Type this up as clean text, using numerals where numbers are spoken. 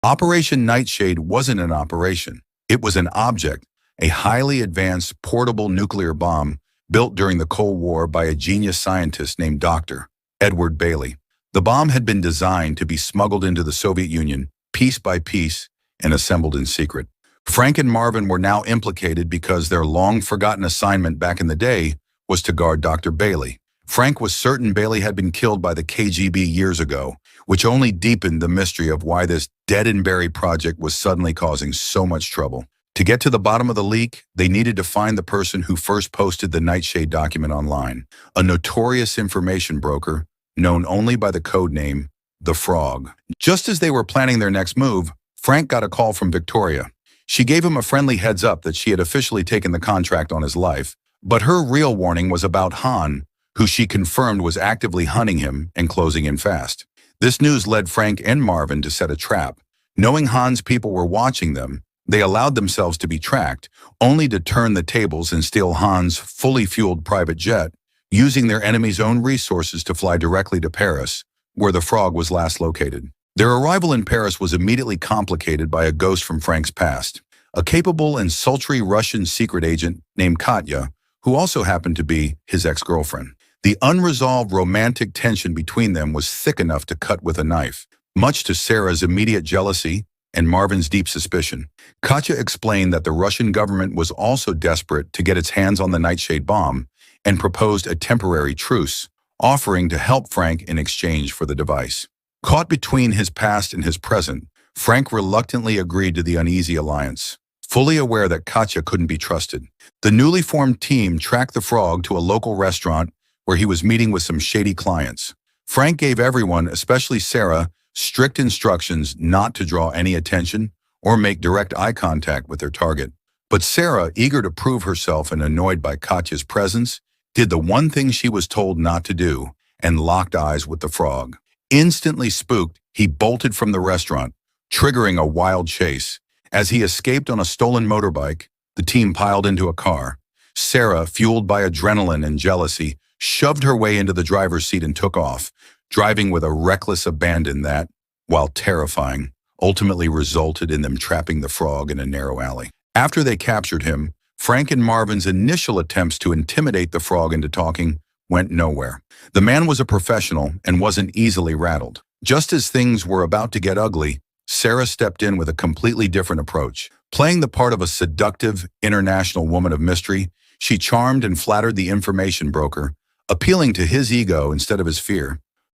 Operation Nightshade wasn't an operation. It was an object, a highly advanced portable nuclear bomb built during the Cold War by a genius scientist named Dr. Edward Bailey. The bomb had been designed to be smuggled into the Soviet Union piece by piece and assembled in secret. Frank and Marvin were now implicated because their long-forgotten assignment back in the day was to guard Dr. Bailey. Frank was certain Bailey had been killed by the KGB years ago, which only deepened the mystery of why this dead-and-buried project was suddenly causing so much trouble. To get to the bottom of the leak, they needed to find the person who first posted the Nightshade document online, a notorious information broker known only by the code name The Frog. Just as they were planning their next move, Frank got a call from Victoria. She gave him a friendly heads up that she had officially taken the contract on his life, but her real warning was about Han, who she confirmed was actively hunting him and closing in fast. This news led Frank and Marvin to set a trap. Knowing Han's people were watching them, they allowed themselves to be tracked, only to turn the tables and steal Han's fully fueled private jet, using their enemy's own resources to fly directly to Paris, where the Frog was last located. Their arrival in Paris was immediately complicated by a ghost from Frank's past, a capable and sultry Russian secret agent named Katya, who also happened to be his ex-girlfriend. The unresolved romantic tension between them was thick enough to cut with a knife, much to Sarah's immediate jealousy and Marvin's deep suspicion. Katya explained that the Russian government was also desperate to get its hands on the Nightshade bomb and proposed a temporary truce, offering to help Frank in exchange for the device. Caught between his past and his present, Frank reluctantly agreed to the uneasy alliance, fully aware that Katya couldn't be trusted. The newly formed team tracked the Frog to a local restaurant where he was meeting with some shady clients. Frank gave everyone, especially Sarah, strict instructions not to draw any attention or make direct eye contact with their target. But Sarah, eager to prove herself and annoyed by Katya's presence, did the one thing she was told not to do and locked eyes with the Frog. Instantly spooked, he bolted from the restaurant, triggering a wild chase. As he escaped on a stolen motorbike, the team piled into a car. Sarah, fueled by adrenaline and jealousy, shoved her way into the driver's seat and took off, driving with a reckless abandon that, while terrifying, ultimately resulted in them trapping the Frog in a narrow alley. After they captured him, Frank and Marvin's initial attempts to intimidate the Frog into talking went nowhere. The man was a professional and wasn't easily rattled. Just as things were about to get ugly, Sarah stepped in with a completely different approach. Playing the part of a seductive, international woman of mystery, she charmed and flattered the information broker, appealing to his ego instead of his fear.